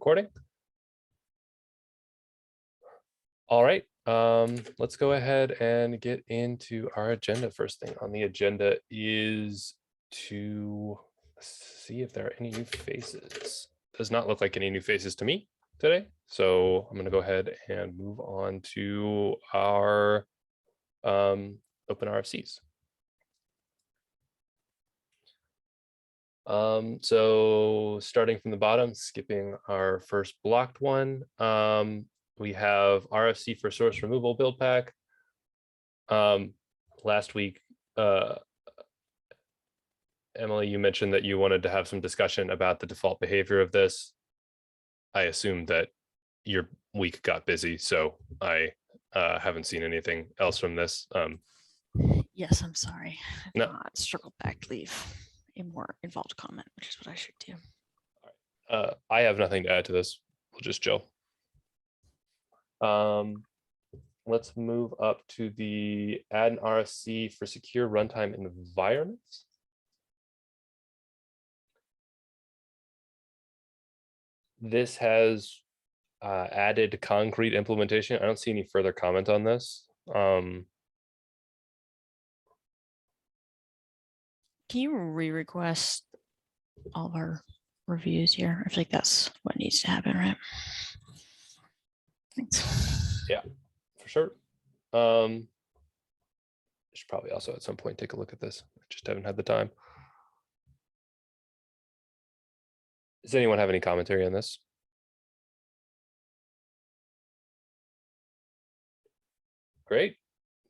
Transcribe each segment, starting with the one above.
Recording. All right, let's go ahead and get into our agenda. First thing on the agenda is to see if there are any new faces. Does not look like any new faces to me today. So I'm going to go ahead and move on to our open RFCs. So starting from the bottom, skipping our first blocked one, we have RFC for source removal build pack. Last week, Emily, you mentioned that you wanted to have some discussion about the default behavior of this. I assume that your week got busy, so I haven't seen anything else from this. Yes, I'm sorry. I've No. not circled back to leave a more involved comment, which is what I should do. I have nothing to add to this. We'll just chill. Let's move up to the add an RFC for secure runtime environments. This has added concrete implementation. I don't see any further comment on this. Can you re-request all of our reviews here? I feel like that's what needs to happen, right? Thanks. Yeah, for sure. I should probably also at some point take a look at this. I just haven't had the time. Does anyone have any commentary on this? Great.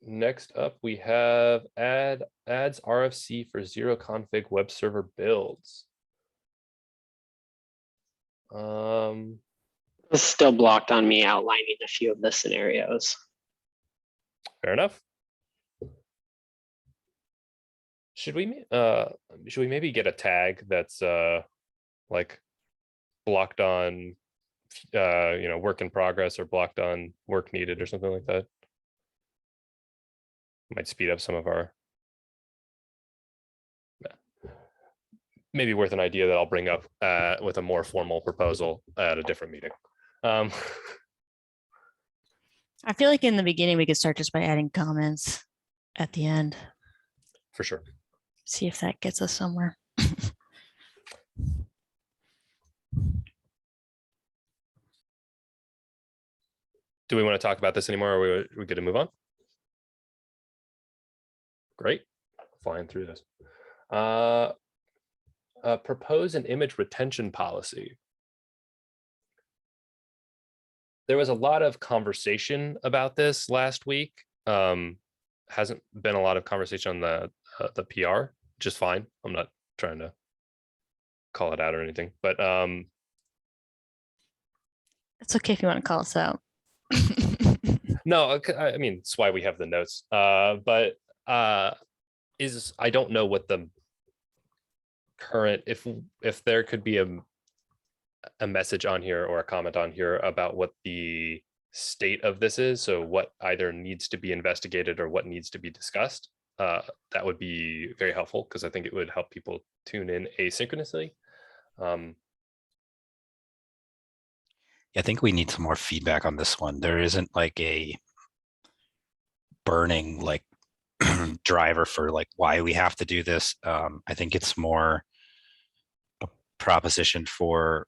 Next up, we have adds RFC for zero config web server builds. It's still blocked on me outlining a few of the scenarios. Fair enough. Should we maybe get a tag that's like blocked on work in progress or blocked on work needed or something like that? Might speed up some of our, maybe worth an idea that I'll bring up with a more formal proposal at a different meeting. I feel like in the beginning, we could start just by adding comments at the end. For sure. See if that gets us somewhere. Do we want to talk about this anymore, or are we good to move on? Great, flying through this. Propose an image retention policy. There was a lot of conversation about this last week. Hasn't been a lot of conversation on the PR, which is fine. I'm not trying to call it out or anything, but It's okay if you want to call us out. no, I mean, it's why we have the notes. But I don't know what the current, if there could be a message on here or a comment on here about what the state of this is. So what either needs to be investigated or what needs to be discussed. That would be very helpful because I think it would help people tune in asynchronously. I think we need some more feedback on this one. There isn't like a burning like driver for like why we have to do this. I think it's more a proposition for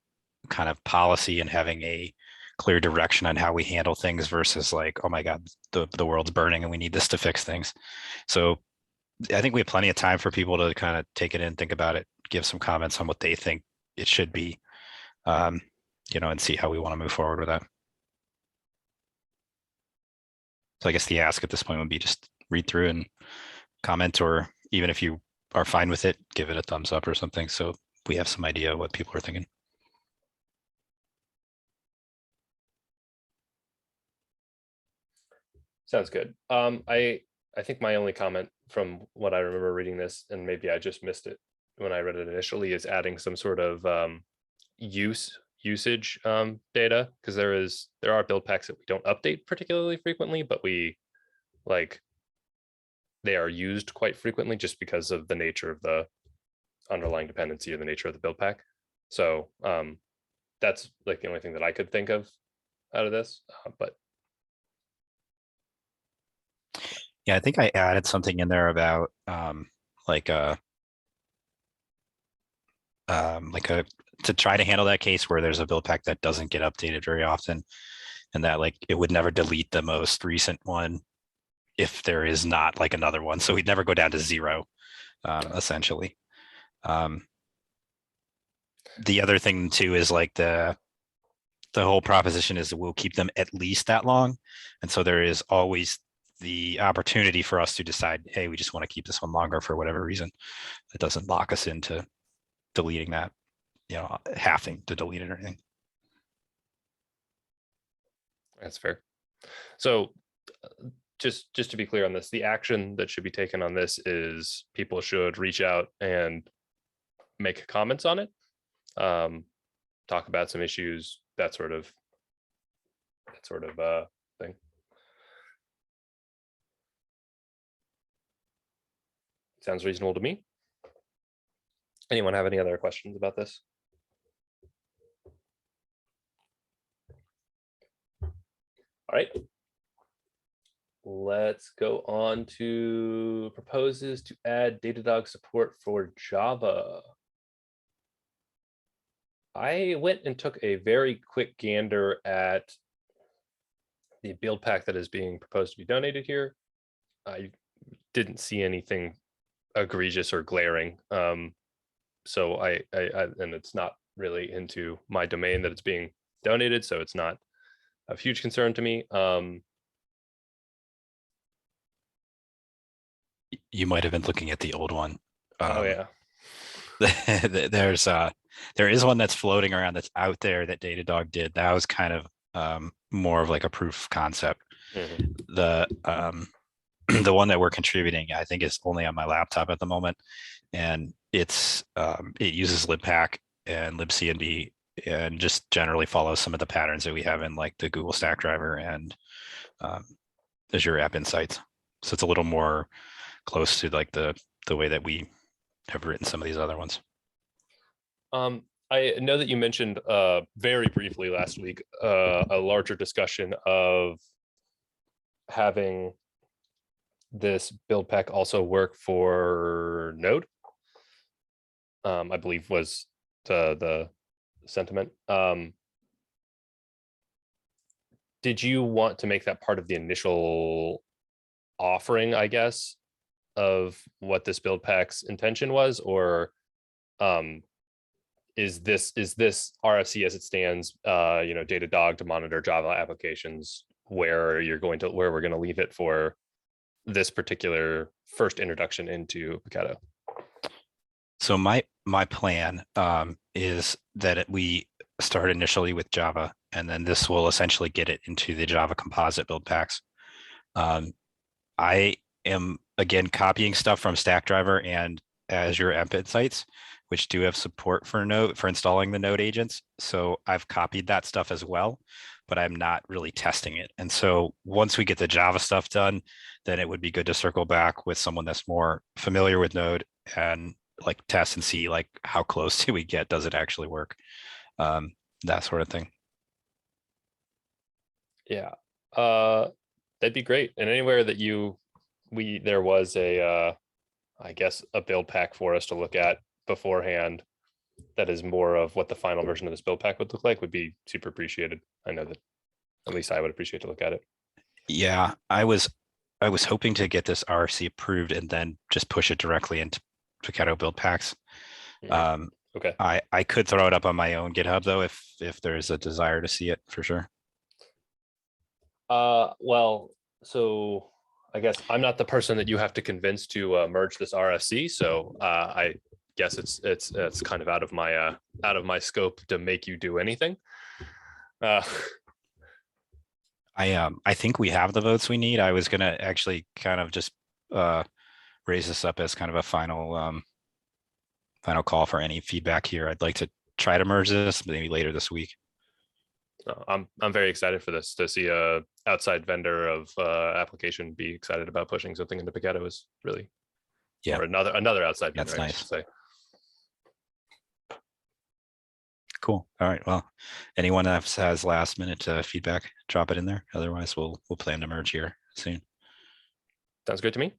kind of policy and having a clear direction on how we handle things versus like, oh my God, the world's burning and we need this to fix things. So I think we have plenty of time for people to kind of take it in, think about it, give some comments on what they think it should be, and see how we want to move forward with that. So I guess the ask at this point would be just read through and comment, or even if you are fine with it, give it a thumbs up or something. So we have some idea of what people are thinking. Sounds good. I think my only comment from what I remember reading this, and maybe I just missed it when I read it initially, is adding some sort of usage data, because there are build packs that we don't update particularly frequently, but they are used quite frequently just because of the nature of the underlying dependency or the nature of the build pack. So that's like the only thing that I could think of out of this, but Yeah, I think I added something in there about like a to try to handle that case where there's a build pack that doesn't get updated very often, and that like it would never delete the most recent one if there is not like another one. So we'd never go down to zero, essentially. The other thing too is like the whole proposition is that we'll keep them at least that long. And so there is always the opportunity for us to decide, hey, we just want to keep this one longer for whatever reason. It doesn't lock us into deleting that, having to delete it or anything. that's fair. So just to be clear on this, the action that should be taken on this is people should reach out and make comments on it, talk about some issues, that sort of thing. Sounds reasonable to me. Anyone have any other questions about this? All right. Let's go on to proposes to add Datadog support for Java. I went and took a very quick gander at the build pack that is being proposed to be donated here. I didn't see anything egregious or glaring. So I and it's not really into my domain that it's being donated, so it's not of huge concern to me. You might have been looking at the old one. Oh yeah. There is one that's floating around that's out there that Datadog did. That was kind of more of like a proof of concept. Mm-hmm. The one that we're contributing, I think, is only on my laptop at the moment, and it uses libpack and libcnb and just generally follows some of the patterns that we have in like the Google Stack Driver and Azure App Insights. So it's a little more close to like the way that we have written some of these other ones. I know that you mentioned very briefly last week a larger discussion of having this build pack also work for Node. I believe was the sentiment. Did you want to make that part of the initial offering, I guess, of what this build pack's intention was, or is this RFC as it stands, Datadog to monitor Java applications, where we're going to leave it for this particular first introduction into Paketo? So my plan is that we start initially with Java, and then this will essentially get it into the Java composite build packs. I am again copying stuff from Stackdriver and Azure App Insights, which do have support for Node for installing the Node agents. So I've copied that stuff as well, but I'm not really testing it. And so once we get the Java stuff done, then it would be good to circle back with someone that's more familiar with Node and like test and see like how close do we get? Does it actually work? That sort of thing. Yeah, that'd be great. And anywhere that there was a I guess a build pack for us to look at beforehand that is more of what the final version of this build pack would look like would be super appreciated. I know that at least I would appreciate to look at it. Yeah, I was hoping to get this RFC approved and then just push it directly into Paketo build packs. Okay. I could throw it up on my own GitHub though, if there's a desire to see it for sure. Well, so I guess I'm not the person that you have to convince to merge this RFC. So I guess it's kind of out of my scope to make you do anything. I think we have the votes we need. I was gonna actually kind of just raise this up as kind of a final call for any feedback here. I'd like to try to merge this maybe later this week. I'm very excited for this, to see a outside vendor of application be excited about pushing something into Paketo is really, yeah, or another outside vendor. That's nice. I should say. Cool. All right. Well, anyone that has last minute feedback, drop it in there. Otherwise, we'll plan to merge here soon. Sounds good to me.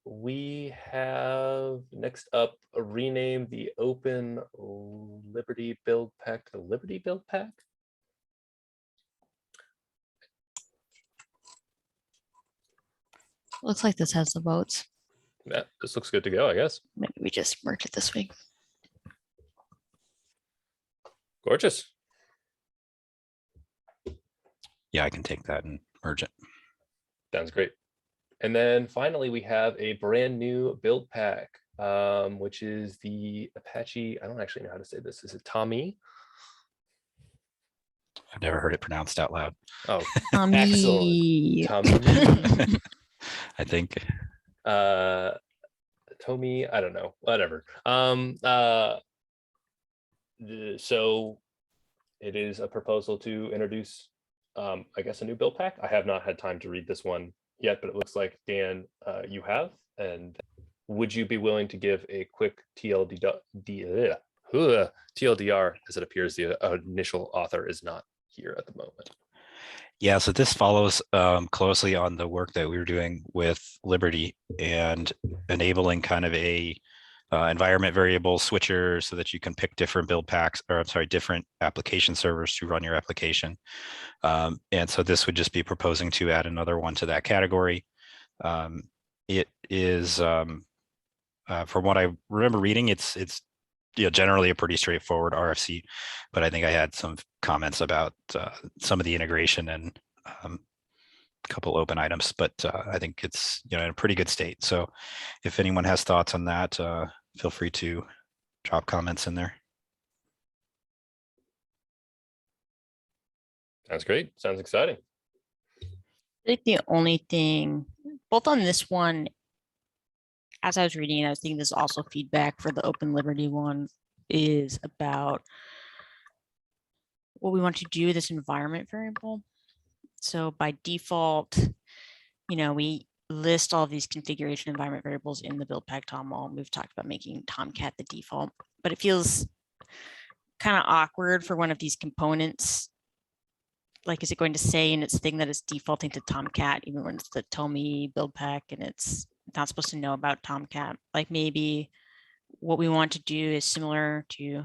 We have next up rename the Open Liberty Build Pack to Liberty Build Pack. Looks like this has the votes. Yeah, this looks good to go, I guess. Maybe we just merge it this week. Gorgeous. Yeah, I can take that and merge it. Sounds great. And then finally, we have a brand new build pack, which is the Apache. I don't actually know how to say this. Is it Tommy? I've never heard it pronounced out loud. Oh, Tommy. Tommy. I think. Tommy, I don't know, whatever. So it is a proposal to introduce, I guess, a new build pack. I have not had time to read this one yet, but it looks like, Dan, you have. And would you be willing to give a quick TLDR, as it appears the initial author is not here at the moment? Yeah, so this follows closely on the work that we were doing with Liberty and enabling kind of a environment variable switcher so that you can pick different build packs, or I'm sorry, different application servers to run your application. And so this would just be proposing to add another one to that category. It is, from what I remember reading, it's generally a pretty straightforward RFC, but I think I had some comments about some of the integration and a couple open items, but I think it's in a pretty good state. So if anyone has thoughts on that, feel free to drop comments in there. Sounds great. Sounds exciting. I think the only thing, both on this one, as I was reading it, I was thinking there's also feedback for the Open Liberty one, is about what we want to do with this environment variable. So by default, we list all of these configuration environment variables in the build pack toml, and we've talked about making Tomcat the default, but it feels kind of awkward for one of these components. Like, is it going to say in its thing that it's defaulting to Tomcat, even when it's the Tomy build pack and it's not supposed to know about Tomcat? Like, maybe what we want to do is similar to,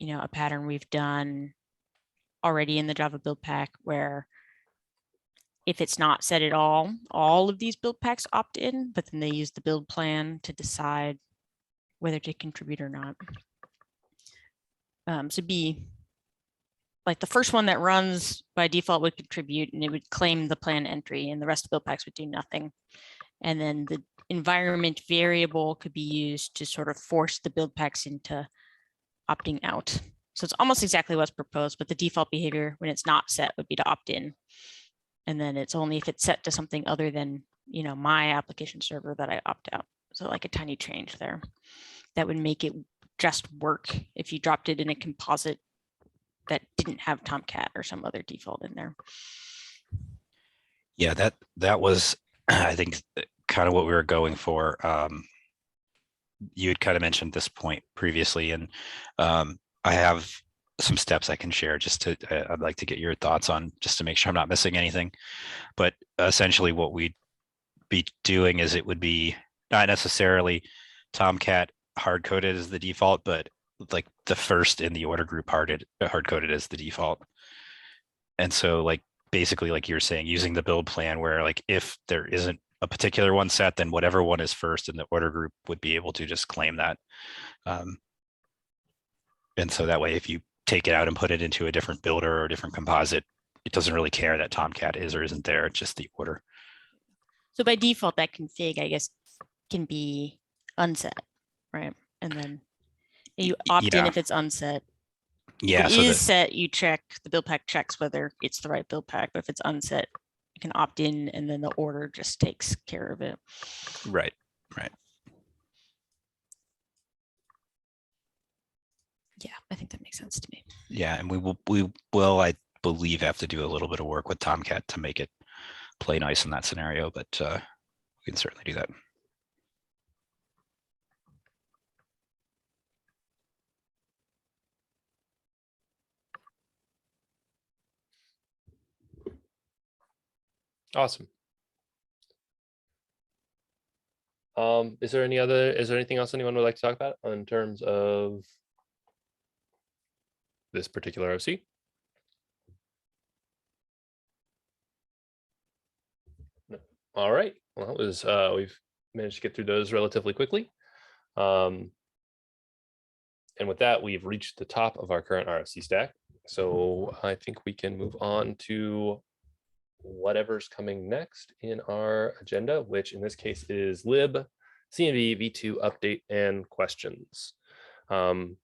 a pattern we've done already in the Java build pack, where if it's not set at all of these build packs opt in, but then they use the build plan to decide whether to contribute or not. So be like the first one that runs by default would contribute, and it would claim the plan entry, and the rest of the build packs would do nothing. And then the environment variable could be used to sort of force the build packs into opting out. So it's almost exactly what's proposed, but the default behavior when it's not set would be to opt in. And then it's only if it's set to something other than, my application server that I opt out. So like a tiny change there that would make it just work if you dropped it in a composite that didn't have Tomcat or some other default in there. Yeah, that was, I think, kind of what we were going for. You had kind of mentioned this point previously, and I have some steps I can share I'd like to get your thoughts on, just to make sure I'm not missing anything. But essentially what we'd be doing is it would be not necessarily Tomcat hard-coded as the default, but like the first in the order group hard-coded as the default. And so like basically, like you're saying, using the build plan where like if there isn't a particular one set, then whatever one is first in the order group would be able to just claim that. And so that way, if you take it out and put it into a different builder or a different composite, it doesn't really care that Tomcat is or isn't there. It's just the order. So by default, that config, I guess, can be unset, right? And then you opt in if it's unset. Yeah. If it is set, you check, the build pack checks whether it's the right build pack, but if it's unset, you can opt in and then the order just takes care of it. Right. Yeah, I think that makes sense to me. Yeah, and we will, I believe, have to do a little bit of work with Tomcat to make it play nice in that scenario, but we can certainly do that. Awesome. Is there anything else anyone would like to talk about in terms of this particular OC? No. All right. Well, that was we've managed to get through those relatively quickly. And with that, we've reached the top of our current RFC stack. So I think we can move on to whatever's coming next in our agenda, which in this case is lib, CMD, v2 update, and questions. The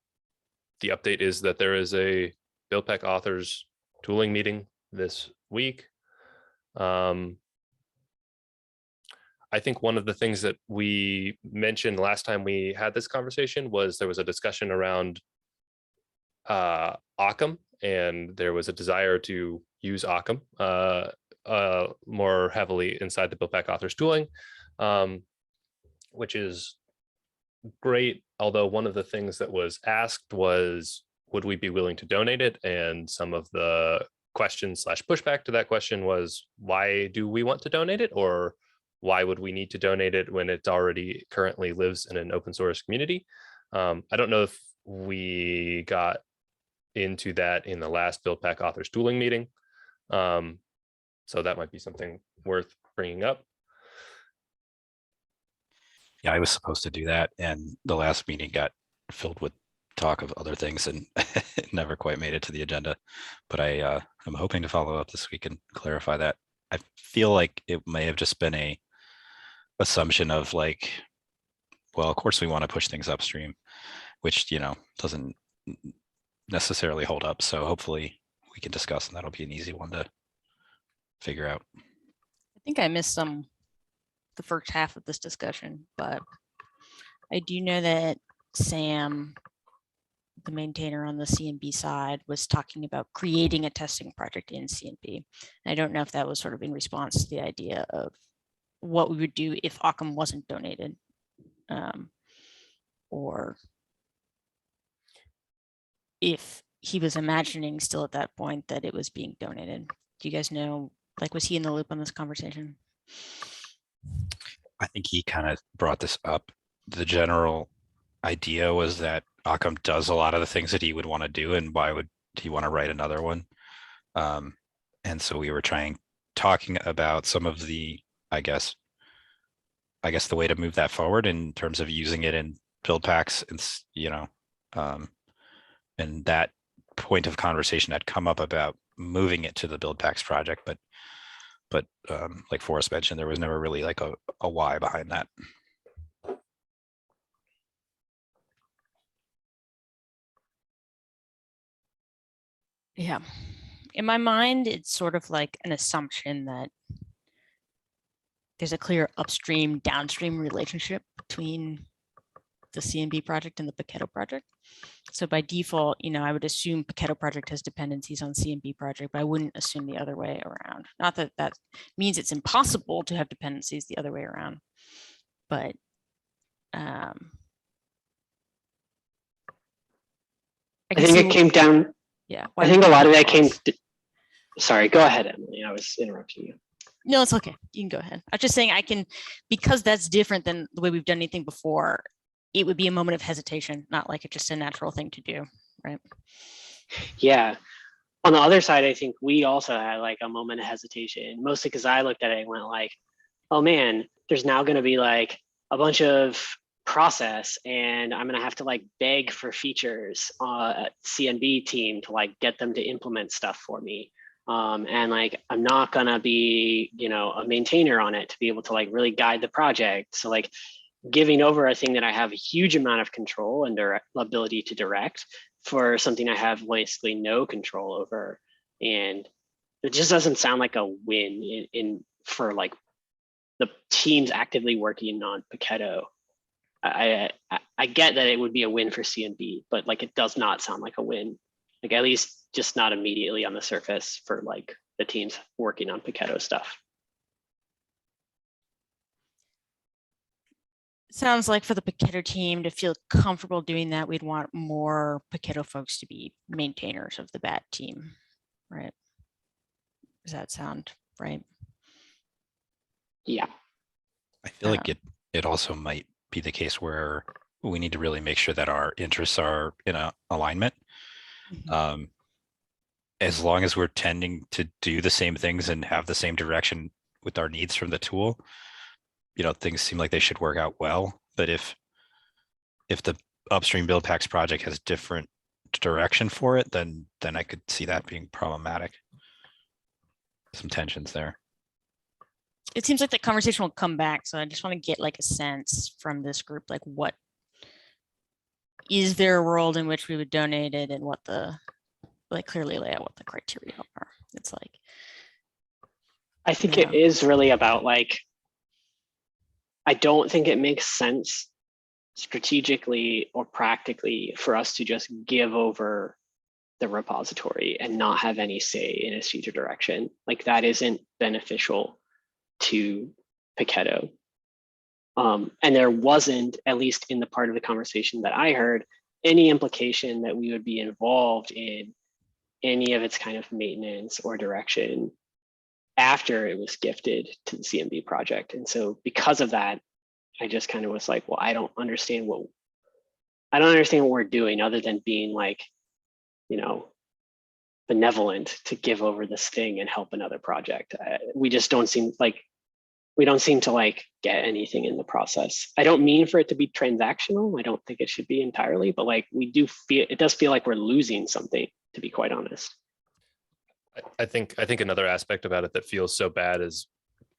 update is that there is a Buildpack authors tooling meeting this week. I think one of the things that we mentioned last time we had this conversation was there was a discussion around Occam, and there was a desire to use Occam more heavily inside the Buildpack authors tooling, which is great. Although one of the things that was asked was, would we be willing to donate it? And some of the questions / pushback to that question was, why do we want to donate it? Or why would we need to donate it when it already currently lives in an open source community? I don't know if we got into that in the last Buildpack authors tooling meeting. So that might be something worth bringing up. Yeah, I was supposed to do that, and the last meeting got filled with talk of other things, and it never quite made it to the agenda. But I'm hoping to follow up this week and clarify that. I feel like it may have just been a assumption of like, well, of course we want to push things upstream, which, you know, doesn't necessarily hold up. So hopefully we can discuss, and that'll be an easy one to figure out. I think I missed the first half of this discussion, but I do know that Sam, the maintainer on the CMB side, was talking about creating a testing project in CMB. I don't know if that was sort of in response to the idea of what we would do if Occam wasn't donated, or if he was imagining still at that point that it was being donated. Do you guys know, like, was he in the loop on this conversation? I think he kind of brought this up. The general idea was that Occam does a lot of the things that he would want to do, and why would he want to write another one? And so we were talking about some of the, I guess the way to move that forward in terms of using it in Buildpacks, and you know, and that point of conversation had come up about moving it to the Buildpacks project, but like Forrest mentioned, there was never really like a why behind that. Yeah, in my mind, it's sort of like an assumption that there's a clear upstream downstream relationship between the CMB project and the Paketo project. So by default, you know, I would assume Paketo project has dependencies on CMB project, but I wouldn't assume the other way around. Not that that means it's impossible to have dependencies the other way around, but I think it came down. Yeah, I think a lot of that came. Sorry, go ahead, Emily. I was interrupting you. No, it's okay. You can go ahead. I'm just saying because that's different than the way we've done anything before, it would be a moment of hesitation, not like it's just a natural thing to do, right? Yeah. On the other side, I think we also had like a moment of hesitation, mostly because I looked at it and went like, oh man, there's now going to be like a bunch of process, and I'm going to have to like beg for features at CNB team to like get them to implement stuff for me. And like, I'm not going to be, you know, a maintainer on it to be able to like really guide the project. So like, giving over a thing that I have a huge amount of control and ability to direct for something I have basically no control over. And it just doesn't sound like a win for like the teams actively working on Paketo. I get that it would be a win for CNB, but like it does not sound like a win, like at least just not immediately on the surface for like the teams working on Paketo stuff. Sounds like for the Paketo team to feel comfortable doing that, we'd want more Paketo folks to be maintainers of the BAT team, right? Does that sound right? Yeah. I feel like it also might be the case where we need to really make sure that our interests are in a alignment. Mhm. As long as we're tending to do the same things and have the same direction with our needs from the tool, things seem like they should work out well. But if the upstream Buildpacks project has different direction for it, then I could see that being problematic. Some tensions there. It seems like the conversation will come back. So I just want to get like a sense from this group, like what is there a world in which we would donate it and what clearly lay out what the criteria are. It's like, I think it is really about like, I don't think it makes sense strategically or practically for us to just give over the repository and not have any say in its future direction. Like that isn't beneficial to Paketo. And there wasn't, at least in the part of the conversation that I heard, any implication that we would be involved in any of its kind of maintenance or direction after it was gifted to the CMB project. And so because of that, I just kind of was like, well, I don't understand what we're doing other than being like, benevolent to give over this thing and help another project. We just don't seem like, we don't seem to like get anything in the process. I don't mean for it to be transactional. I don't think it should be entirely, but like it does feel like we're losing something, to be quite honest. I think another aspect about it that feels so bad is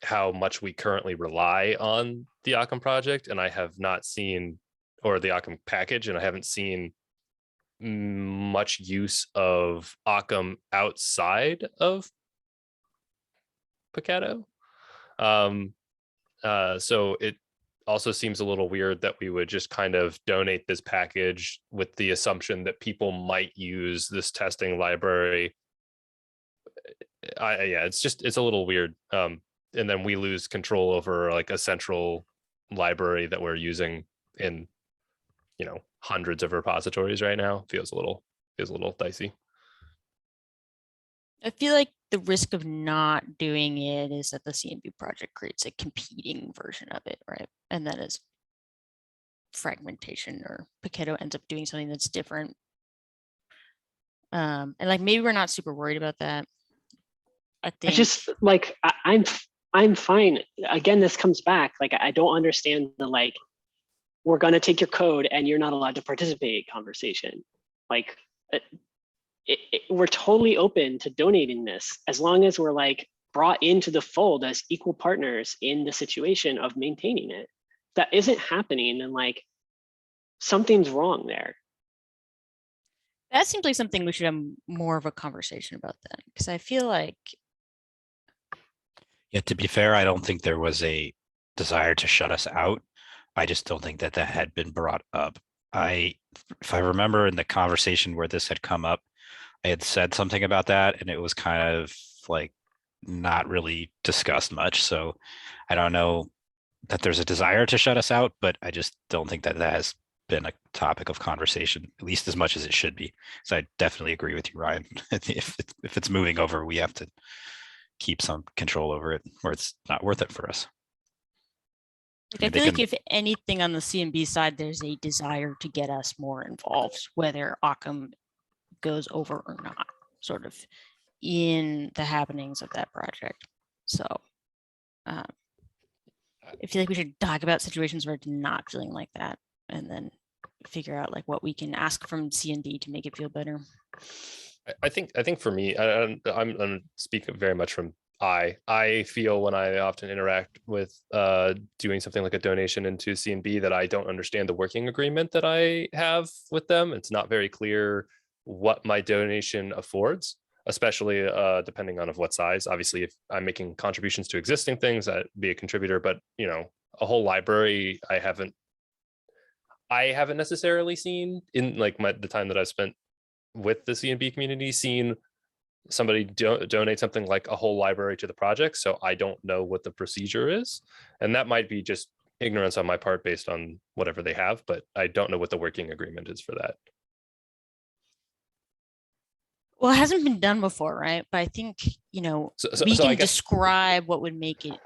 how much we currently rely on the Occam project, and I have not seen, or the Occam package, and I haven't seen much use of Occam outside of Paketo. So it also seems a little weird that we would just kind of donate this package with the assumption that people might use this testing library. Yeah, it's a little weird. And then we lose control over like a central library that we're using in, hundreds of repositories right now. Feels a little dicey. I feel like the risk of not doing it is that the CMB project creates a competing version of it, right? And that is fragmentation, or Paketo ends up doing something that's different. And like maybe we're not super worried about that. I think just like I'm fine. Again, this comes back. Like I don't understand the like, we're gonna take your code and you're not allowed to participate conversation. Like we're totally open to donating this as long as we're like brought into the fold as equal partners in the situation of maintaining it. If that isn't happening, then like something's wrong there. that seems like something we should have more of a conversation about then, because I feel like, Yeah, to be fair, I don't think there was a desire to shut us out. I just don't think that had been brought up. If I remember in the conversation where this had come up, I had said something about that and it was kind of like not really discussed much. So I don't know that there's a desire to shut us out, but I just don't think that has been a topic of conversation, at least as much as it should be. So I definitely agree with you, Ryan. If it's moving over, we have to keep some control over it, or it's not worth it for us. I feel like if anything on the CMB side, there's a desire to get us more involved, whether Occam goes over or not, sort of in the happenings of that project. So I feel like we should talk about situations where it's not feeling like that, and then figure out like what we can ask from CMB to make it feel better. I think for me, I'm speaking very much from I feel when I often interact with doing something like a donation into CMB that I don't understand the working agreement that I have with them. It's not very clear what my donation affords, especially depending on of what size. Obviously, if I'm making contributions to existing things, I'd be a contributor, but a whole library I haven't necessarily seen in like the time that I've spent with the CMB community, seen somebody donate something like a whole library to the project. So I don't know what the procedure is, and that might be just ignorance on my part based on whatever they have, but I don't know what the working agreement is for that. Well, it hasn't been done before, right? But I think, we can describe what would make it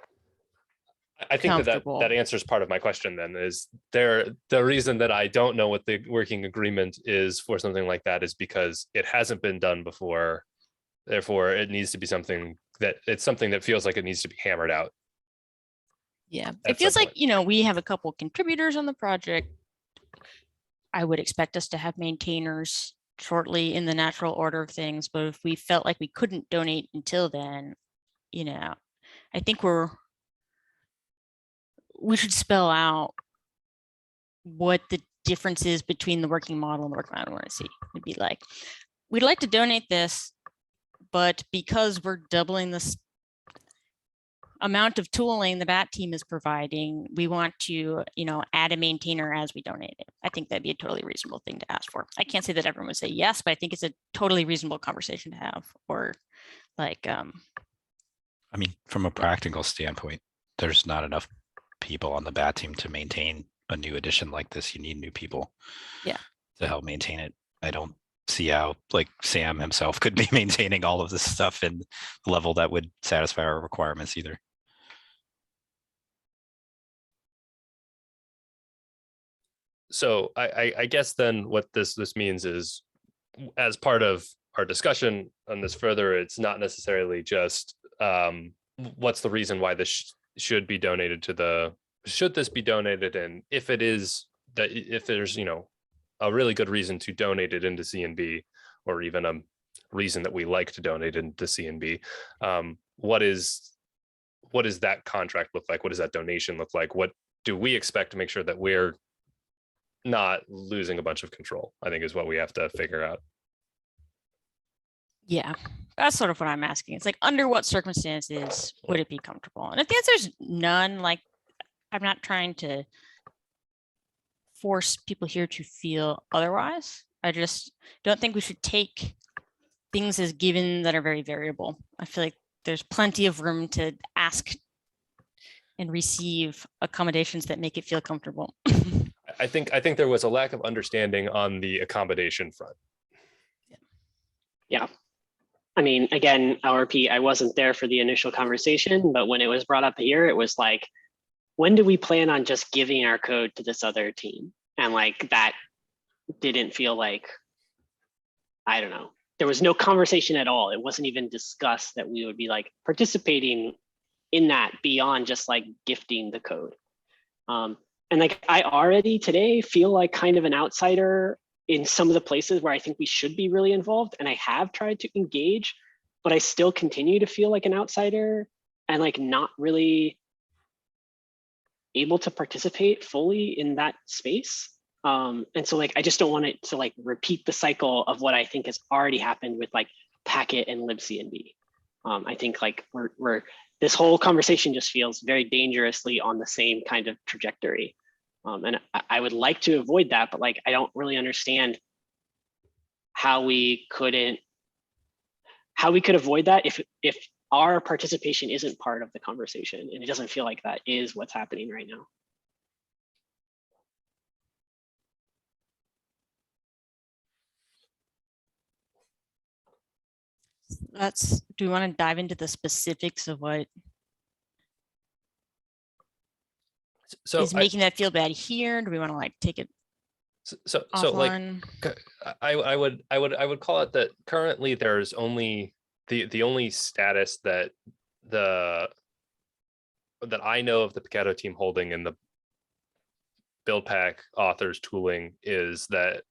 I think that comfortable. that answers part of my question then. Is there the reason that I don't know what the working agreement is for something like that is because it hasn't been done before. Therefore, it needs to be something that feels like it needs to be hammered out. Yeah, at it feels some like, point. we have a couple contributors on the project. I would expect us to have maintainers shortly in the natural order of things, but if we felt like we couldn't donate until then, I think we should spell out what the difference is between the working model and the working model we want to see. It'd be like, we'd like to donate this, but because we're doubling this amount of tooling the BAT team is providing, we want to, add a maintainer as we donate it. I think that'd be a totally reasonable thing to ask for. I can't say that everyone would say yes, but I think it's a totally reasonable conversation to have. Or like, I mean, from a practical standpoint, there's not enough people on the BAT team to maintain a new edition like this. You need new people. Yeah. To help maintain it. I don't see how like Sam himself could be maintaining all of this stuff in the level that would satisfy our requirements either. So I guess then what this means is, as part of our discussion on this further, it's not necessarily just what's the reason why this should be donated to should this be donated, and if it is, that if there's a really good reason to donate it into C&B, or even a reason that we like to donate into C&B, what is that contract look like? What does that donation look like? What do we expect to make sure that we're not losing a bunch of control, I think, is what we have to figure out. Yeah, that's sort of what I'm asking. It's like, under what circumstances would it be comfortable? And if the answer is none, like, I'm not trying to force people here to feel otherwise. I just don't think we should take things as given that are very variable. I feel like there's plenty of room to ask and receive accommodations that make it feel comfortable. I think there was a lack of understanding on the accommodation front. Yeah. I mean, again, I'll repeat, I wasn't there for the initial conversation, but when it was brought up here, it was like, when do we plan on just giving our code to this other team? And like, that didn't feel like, I don't know, there was no conversation at all. It wasn't even discussed that we would be like participating in that beyond just like gifting the code. And like, I already today feel like kind of an outsider in some of the places where I think we should be really involved. And I have tried to engage, but I still continue to feel like an outsider and like not really able to participate fully in that space. And so like, I just don't want it to like repeat the cycle of what I think has already happened with like Packet and libcnb. I think like we're this whole conversation just feels very dangerously on the same kind of trajectory. And I would like to avoid that, but like, I don't really understand how we could avoid that if our participation isn't part of the conversation, and it doesn't feel like that is what's happening right now. Do we want to dive into the specifics of what is making that feel bad here? Do we want to like take it so offline? Like I would call it that currently there's only the only status that I know of the Paketo team holding in the Buildpack authors tooling is that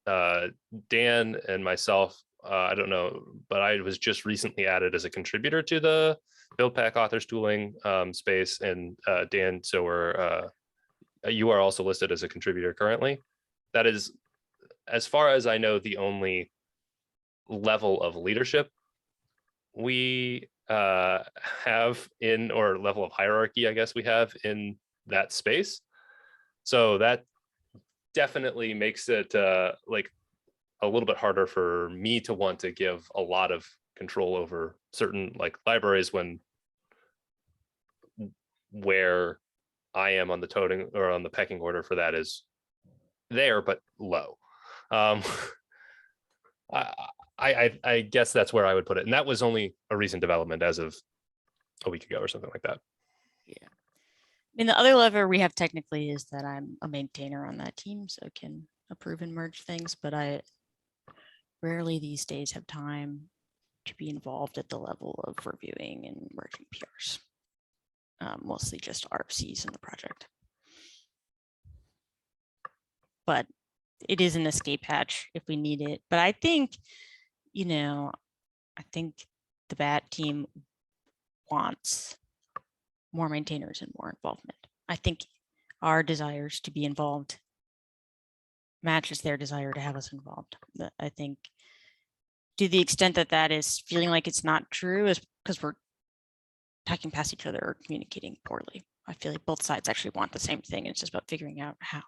Dan and myself, I don't know, but I was just recently added as a contributor to the Buildpack authors tooling space, and Dan, so you are also listed as a contributor currently. That is, as far as I know, the only level of leadership we have in, or level of hierarchy, I guess we have in that space. So that definitely makes it like a little bit harder for me to want to give a lot of control over certain like libraries when where I am on the toting or on the pecking order for that is there, but low. I guess that's where I would put it. And that was only a recent development as of a week ago or something like that. Yeah. And the other lever we have technically is that I'm a maintainer on that team, so can approve and merge things, but I rarely these days have time to be involved at the level of reviewing and merging PRs. Mostly just RFCs in the project. But it is an escape hatch if we need it. But I think, I think the BAT team wants more maintainers and more involvement. I think our desires to be involved matches their desire to have us involved. But I think to the extent that that is feeling like it's not true is because we're talking past each other or communicating poorly. I feel like both sides actually want the same thing. It's just about figuring out how.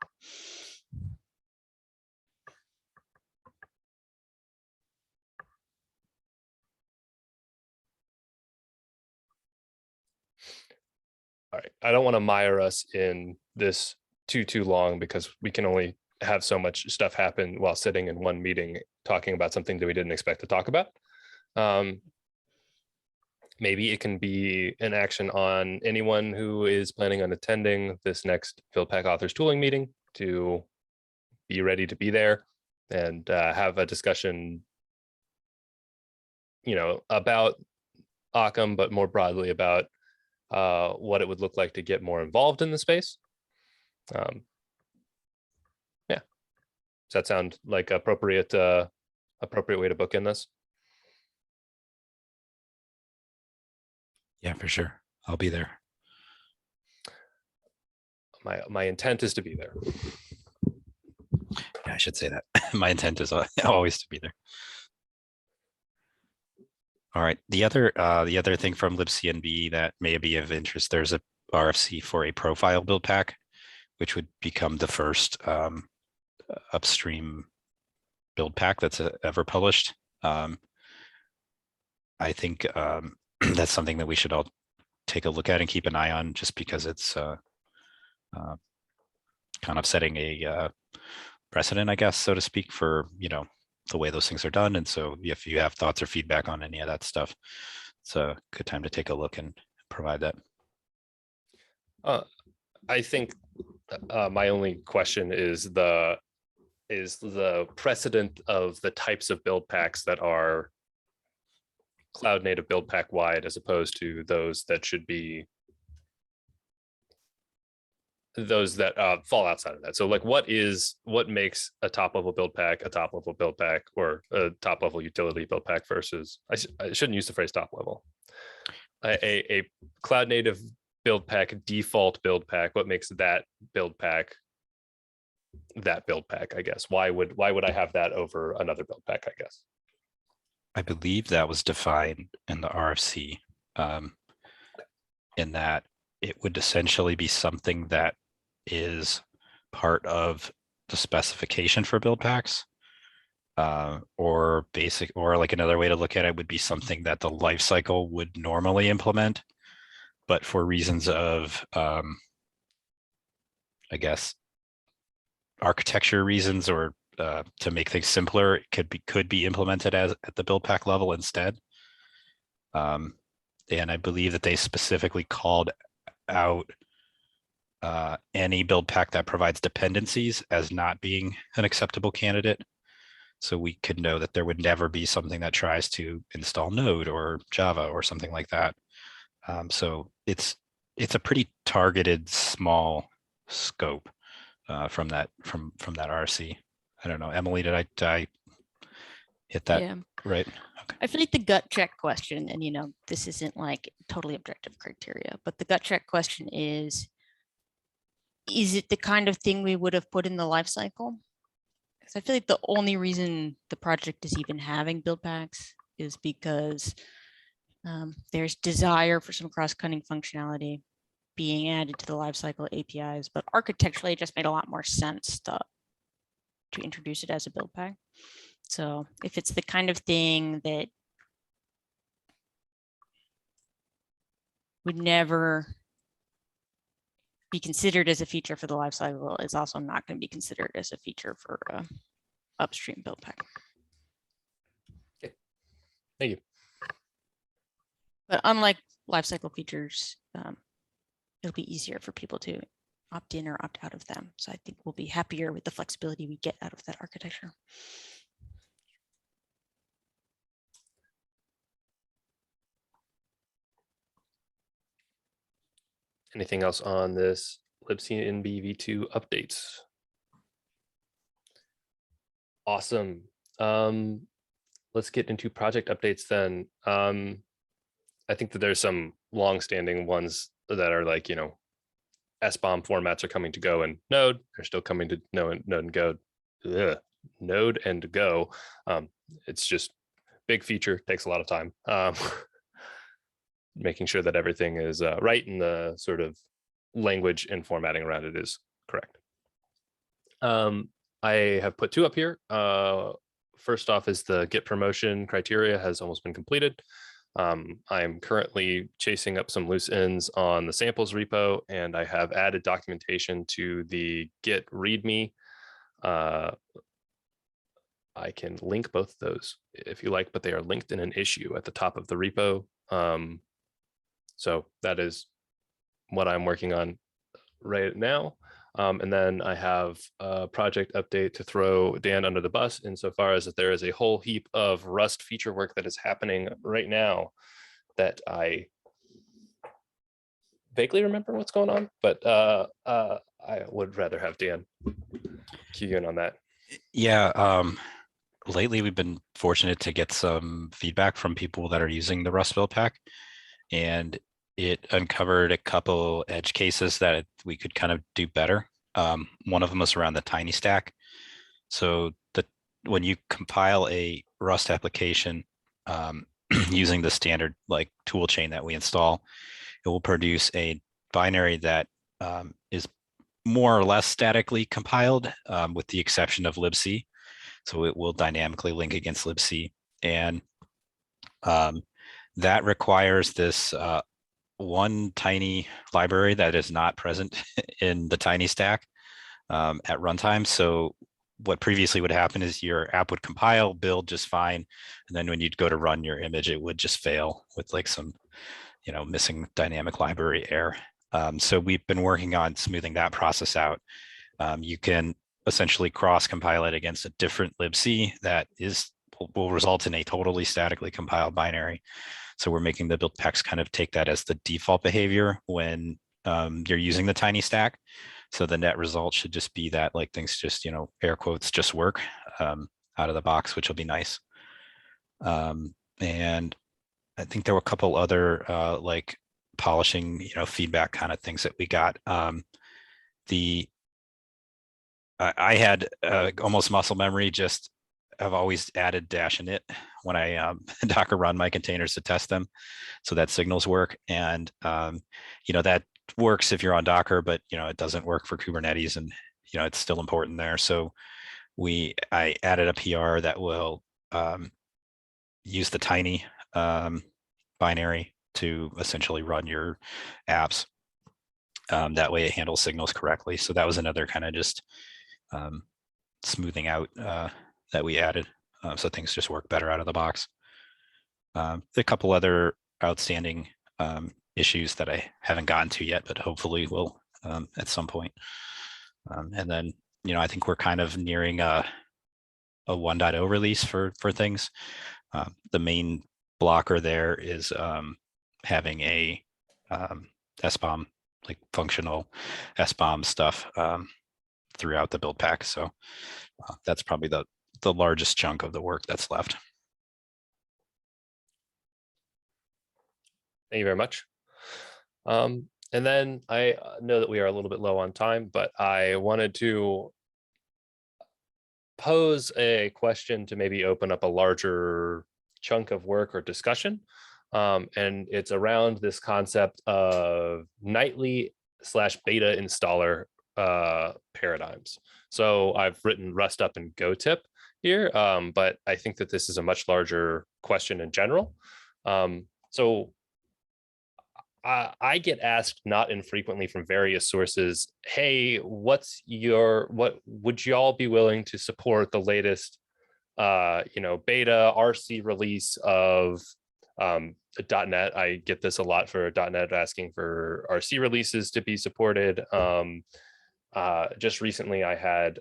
All right, I don't want to mire us in this too long because we can only have so much stuff happen while sitting in one meeting talking about something that we didn't expect to talk about. Maybe it can be an action on anyone who is planning on attending this next Buildpack authors tooling meeting to be ready to be there and have a discussion, about Occam, but more broadly about what it would look like to get more involved in the space. Yeah, does that sound like appropriate way to book in this? Yeah, for sure. I'll be there. My intent is to be there. Yeah, I should say that. My intent is always to be there. All right. The other thing from libcnb that may be of interest, there's a RFC for a profile build pack, which would become the first upstream build pack that's ever published. I think that's something that we should all take a look at and keep an eye on, just because it's kind of setting a precedent, I guess, so to speak, for the way those things are done. And so if you have thoughts or feedback on any of that stuff, it's a good time to take a look and provide that. I think my only question is the precedent of the types of build packs that are cloud native build pack wide as opposed to those that should be those that fall outside of that. So like what makes a top level build pack a top level build pack, or a top level utility build pack versus I shouldn't use the phrase top level, a cloud native build pack, default build pack, what makes that build pack, I guess? Why would I have that over another build pack, I guess? I believe that was defined in the RFC, in that it would essentially be something that is part of the specification for build packs, or like another way to look at it would be something that the life cycle would normally implement, but for reasons of, I guess, architecture reasons, or to make things simpler, it could be implemented at the build pack level instead. And I believe that they specifically called out any build pack that provides dependencies as not being an acceptable candidate. So we could know that there would never be something that tries to install Node or Java or something like that. So it's a pretty targeted small scope from that RC. I don't know, Emily, did I hit that right? Okay. I feel like the gut check question, and this isn't like totally objective criteria, but the gut check question is it the kind of thing we would have put in the life cycle? Because I feel like the only reason the project is even having build packs is because there's desire for some cross-cutting functionality being added to the lifecycle APIs, but architecturally it just made a lot more sense to introduce it as a build pack. So if it's the kind of thing that would never be considered as a feature for the lifecycle, it's also not going to be considered as a feature for upstream build pack. Okay. Thank you. But unlike lifecycle features, it'll be easier for people to opt in or opt out of them. So I think we'll be happier with the flexibility we get out of that architecture. Anything else on this libc and bv2 updates? Awesome. Let's get into project updates then. I think that there's some long-standing ones that are like, you know, SBOM formats are coming to Go and Node. They're still coming to Node and Go. Ugh. Node and Go. It's just big feature, takes a lot of time. Making sure that everything is right and the sort of language and formatting around it is correct. I have put two up here. First off is the Git promotion criteria has almost been completed. I'm currently chasing up some loose ends on the samples repo, and I have added documentation to the Git README. I can link both of those if you like, but they are linked in an issue at the top of the repo. So that is what I'm working on right now. And then I have a project update to throw Dan under the bus insofar as that there is a whole heap of Rust feature work that is happening right now that I vaguely remember what's going on, but I would rather have Dan cue you in on that. Yeah, lately we've been fortunate to get some feedback from people that are using the Rust build pack, and it uncovered a couple edge cases that we could kind of do better. One of them was around the tiny stack. So when you compile a Rust application using the standard like tool chain that we install, it will produce a binary that is more or less statically compiled, with the exception of libc. So it will dynamically link against libc, and that requires this one tiny library that is not present in the tiny stack at runtime. So what previously would happen is your app would compile, build just fine, and then when you'd go to run your image, it would just fail with like some, you know, missing dynamic library error. So we've been working on smoothing that process out. You can essentially cross compile it against a different libc that will result in a totally statically compiled binary. So we're making the Buildpacks kind of take that as the default behavior when you're using the tiny stack. So the net result should just be that like things just, you know, air quotes, just work out of the box, which will be nice. And I think there were a couple other like polishing, you know, feedback kind of things that we got. I had almost muscle memory, just I've always added -init when I Docker run my containers to test them, so that signals work. And you know, that works if you're on Docker, but you know, it doesn't work for Kubernetes, and you know, it's still important there. So I added a PR that will use the tiny binary to essentially run your apps. That way it handles signals correctly. So that was another kind of just smoothing out that we added, so things just work better out of the box. A couple other outstanding issues that I haven't gotten to yet, but hopefully will at some point. And then, you know, I think we're kind of nearing a 1.0 release for things. The main blocker there is having a SBOM, like functional SBOM stuff throughout the build pack. So that's probably the largest chunk of the work that's left. Thank you very much. And then I know that we are a little bit low on time, but I wanted to pose a question to maybe open up a larger chunk of work or discussion. And it's around this concept of nightly / beta installer paradigms. So I've written Rust up and Go tip here, but I think that this is a much larger question in general. So I get asked not infrequently from various sources, hey, what would y'all be willing to support the latest, you know, beta RC release of .NET. I get this a lot for .NET asking for RC releases to be supported. Just recently I had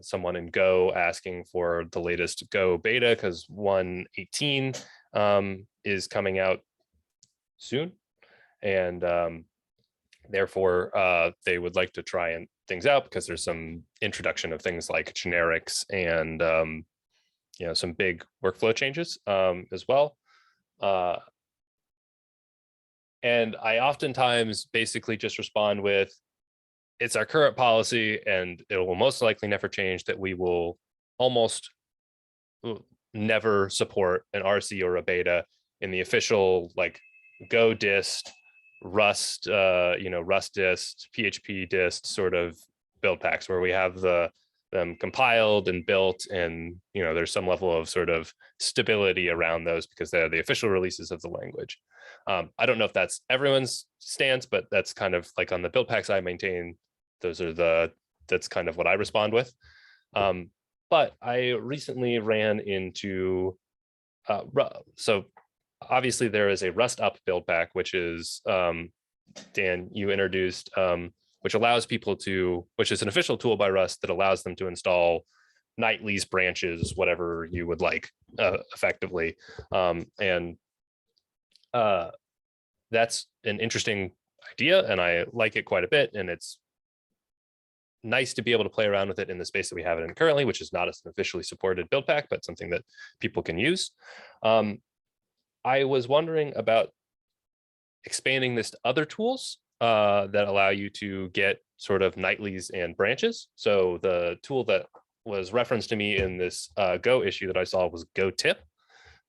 someone in Go asking for the latest Go beta because 1.18 is coming out soon. And therefore they would like to try and things out because there's some introduction of things like generics and some big workflow changes as well. And I oftentimes basically just respond with, it's our current policy and it will most likely never change that we will almost never support an RC or a beta in the official like Go dist, Rust, Rust dist, PHP dist sort of build packs where we have them compiled and built, and there's some level of sort of stability around those because they're the official releases of the language. I don't know if that's everyone's stance, but that's kind of like on the build packs I maintain. That's kind of what I respond with. But I recently ran into so obviously there is a Rust up build pack, which is Dan, you introduced, which allows people to, which is an official tool by Rust that allows them to install Nightly's branches, whatever you would like, effectively. That's an interesting idea, and I like it quite a bit. And it's nice to be able to play around with it in the space that we have it in currently, which is not an officially supported build pack, but something that people can use. I was wondering about expanding this to other tools that allow you to get sort of Nightly's and branches. So the tool that was referenced to me in this Go issue that I saw was Go Tip,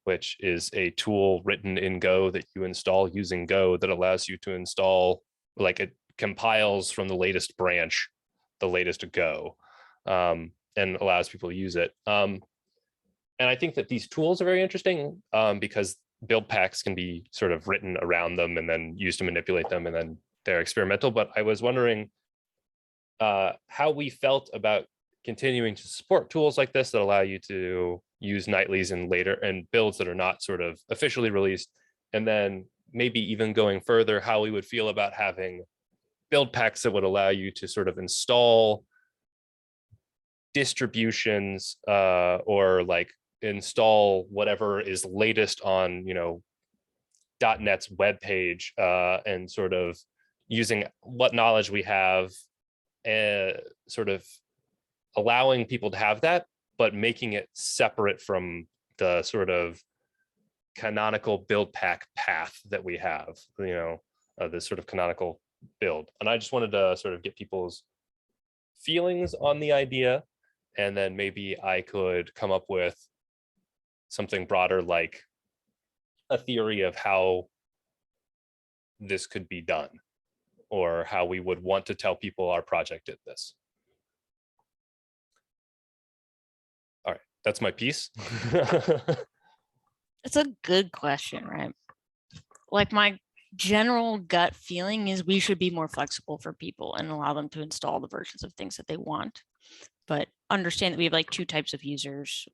which is a tool written in Go that you install using Go that allows you to install, like it compiles from the latest branch, the latest Go, and allows people to use it. And I think that these tools are very interesting because build packs can be sort of written around them and then used to manipulate them, and then they're experimental. But I was wondering how we felt about continuing to support tools like this that allow you to use Nightly's and later and builds that are not sort of officially released, and then maybe even going further, how we would feel about having build packs that would allow you to sort of install distributions or like install whatever is latest on .NET's web page and sort of using what knowledge we have and sort of allowing people to have that, but making it separate from the sort of canonical build pack path that we have, this sort of canonical build. And I just wanted to sort of get people's feelings on the idea, and then maybe I could come up with something broader, like a theory of how this could be done, or how we would want to tell people our project did this. All right, that's my piece. It's a good question, right? Like my general gut feeling is we should be more flexible for people and allow them to install the versions of things that they want, but understand that we have like two types of users,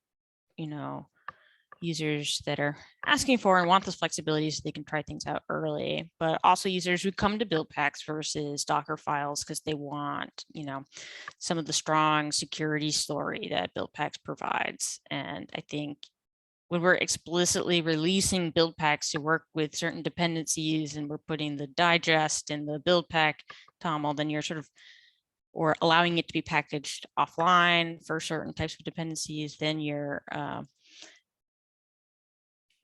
users that are asking for and want this flexibility so they can try things out early, but also users who come to build packs versus Docker files because they want, some of the strong security story that build packs provides. And I think when we're explicitly releasing build packs to work with certain dependencies and we're putting the digest in the build pack toml, then you're sort of, or allowing it to be packaged offline for certain types of dependencies, then you're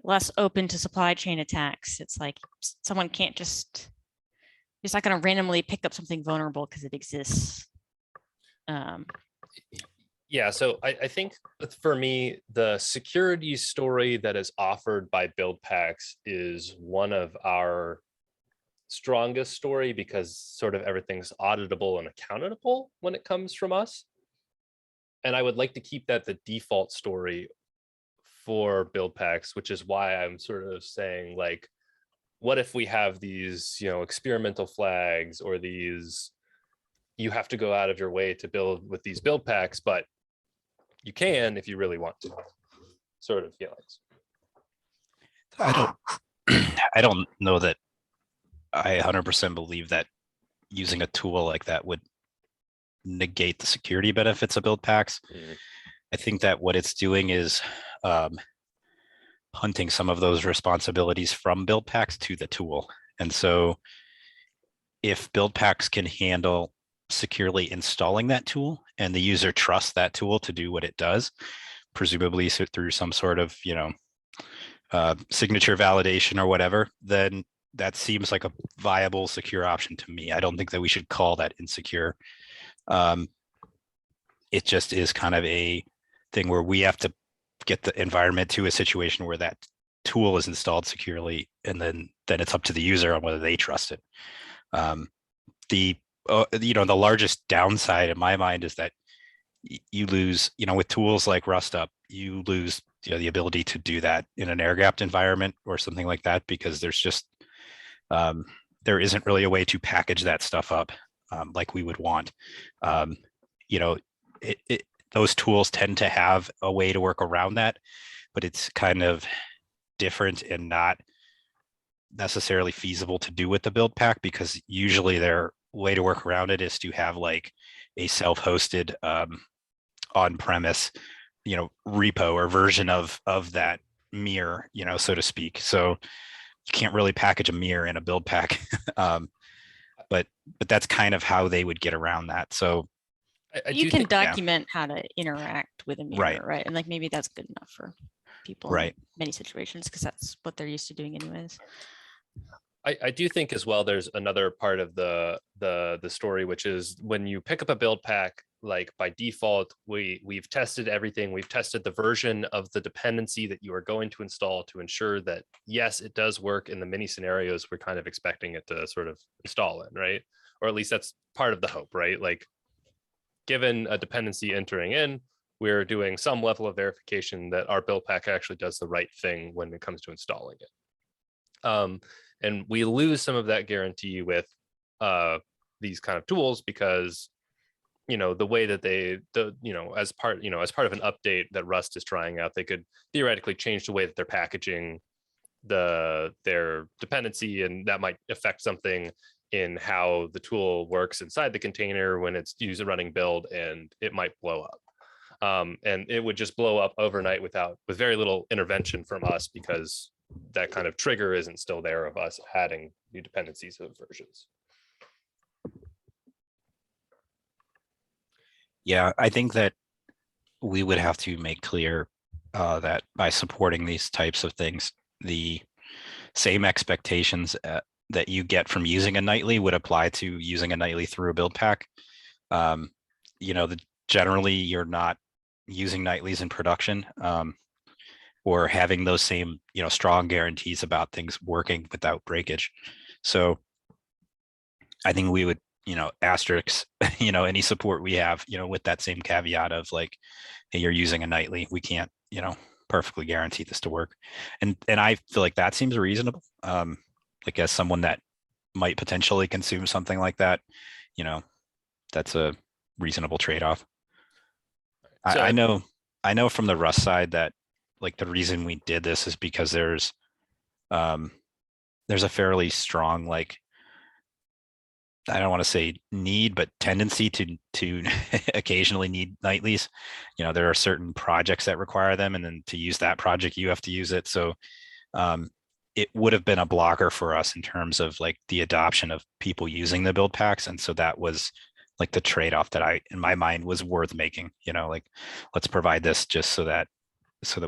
less open to supply chain attacks. It's like someone can't it's not going to randomly pick up something vulnerable because it exists. Yeah, so I think for me, the security story that is offered by build packs is one of our strongest story because sort of everything's auditable and accountable when it comes from us. And I would like to keep that the default story for build packs, which is why I'm sort of saying, like, what if we have these, experimental flags, or these, you have to go out of your way to build with these build packs, but you can if you really want to, sort of feelings. I I don't know that I 100% believe that using a tool like that would negate the security benefits of Buildpacks. Mm. I think that what it's doing is punting some of those responsibilities from Buildpacks to the tool. And so if Buildpacks can handle securely installing that tool and the user trusts that tool to do what it does, presumably through some sort of, signature validation or whatever, then that seems like a viable, secure option to me. I don't think that we should call that insecure. It just is kind of a thing where we have to get the environment to a situation where that tool is installed securely, and then it's up to the user on whether they trust it. The largest downside in my mind is that you lose, with tools like RustUp, you lose the ability to do that in an air-gapped environment or something like that, because there's just there isn't really a way to package that stuff up like we would want. Those tools tend to have a way to work around that, but it's kind of different and not necessarily feasible to do with the build pack, because usually their way to work around it is to have like a self-hosted on-premise repo or version of that mirror, so to speak. So you can't really package a mirror in a build pack. But that's kind of how they would get around that. So I You do can think, document how to interact with a mirror, Right. right? And like maybe that's good enough for people Right. in many situations, because that's what they're used to doing anyways. I do think as well, there's another part of the story, which is when you pick up a build pack, like by default, we've tested everything. We've tested the version of the dependency that you are going to install to ensure that, yes, it does work in the many scenarios we're kind of expecting it to sort of install in, right? Or at least that's part of the hope, right? Like, given a dependency entering in, we're doing some level of verification that our build pack actually does the right thing when it comes to installing it. And we lose some of that guarantee with these kind of tools, because the way that as part of an update that Rust is trying out, they could theoretically change the way that they're packaging their dependency, and that might affect something in how the tool works inside the container when it's used a running build, and it might blow up. And it would just blow up overnight with very little intervention from us, because that kind of trigger isn't still there of us adding new dependencies of versions. Yeah, I think that we would have to make clear that by supporting these types of things, the same expectations that you get from using a nightly would apply to using a nightly through a build pack. Generally, you're not using nightlies in production or having those same, strong guarantees about things working without breakage. So I think we would, asterisk, any support we have, with that same caveat of like, hey, you're using a nightly, we can't, perfectly guarantee this to work. And I feel like that seems reasonable. Like, as someone that might potentially consume something like that, that's a reasonable trade-off. So I know from the Rust side that like the reason we did this is because there's a fairly strong, like, I don't want to say need, but tendency to occasionally need nightlies. There are certain projects that require them, and then to use that project, you have to use it. So it would have been a blocker for us in terms of like the adoption of people using the build packs. And so that was like the trade-off that in my mind was worth making, like, let's provide this just so that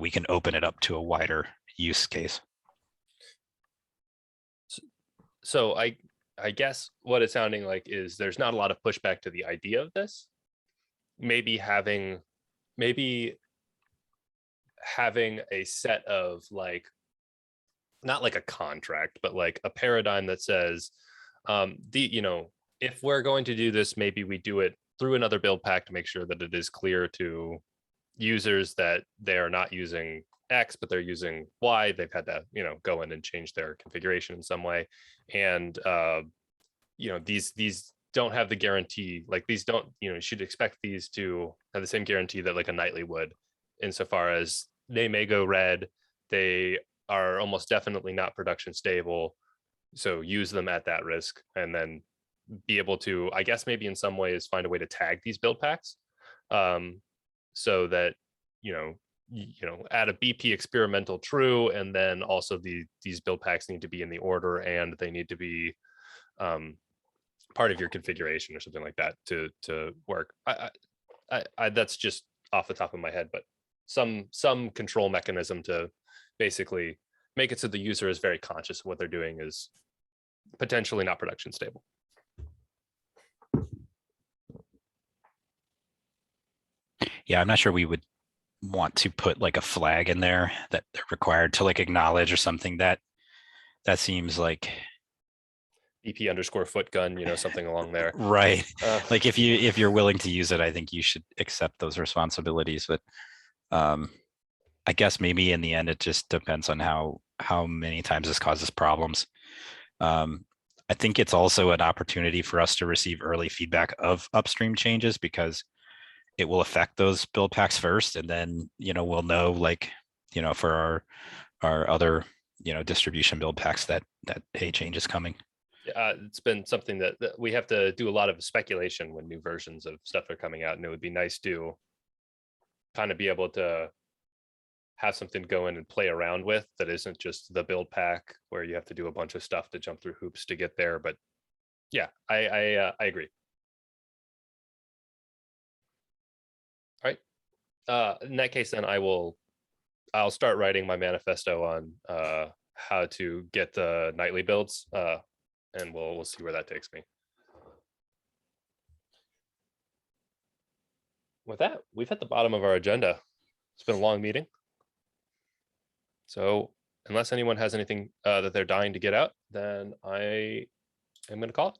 we can open it up to a wider use case. So I guess what it's sounding like is there's not a lot of pushback to the idea of this. Maybe having a set of, like, not like a contract, but like a paradigm that says, if we're going to do this, maybe we do it through another build pack to make sure that it is clear to users that they are not using X, but they're using Y. They've had to, go in and change their configuration in some way. And, these don't have the guarantee, like these don't, you should expect these to have the same guarantee that like a nightly would, insofar as they may go red. They are almost definitely not production stable. So use them at that risk, and then be able to, I guess maybe in some ways, find a way to tag these build packs, so that add a BP experimental true, and then also these build packs need to be in the order, and they need to be part of your configuration or something like that to work. I that's just off the top of my head, but some control mechanism to basically make it so the user is very conscious of what they're doing is potentially not production stable. Yeah, I'm not sure we would want to put like a flag in there that they're required to like acknowledge or something. That seems like BP underscore foot gun, something along there. right. Like if you're willing to use it, I think you should accept those responsibilities. But I guess maybe in the end, it just depends on how many times this causes problems. I think it's also an opportunity for us to receive early feedback of upstream changes, because it will affect those build packs first, and then we'll know, like for our other distribution build packs that hey, change is coming. It's been something that we have to do a lot of speculation when new versions of stuff are coming out, and it would be nice to kind of be able to have something go in and play around with that isn't just the build pack where you have to do a bunch of stuff to jump through hoops to get there. But yeah, I agree. All right. In that case, then I'll start writing my manifesto on how to get the nightly builds, and we'll see where that takes me. With that, we've hit the bottom of our agenda. It's been a long meeting. So unless anyone has anything that they're dying to get out, then I am going to call it.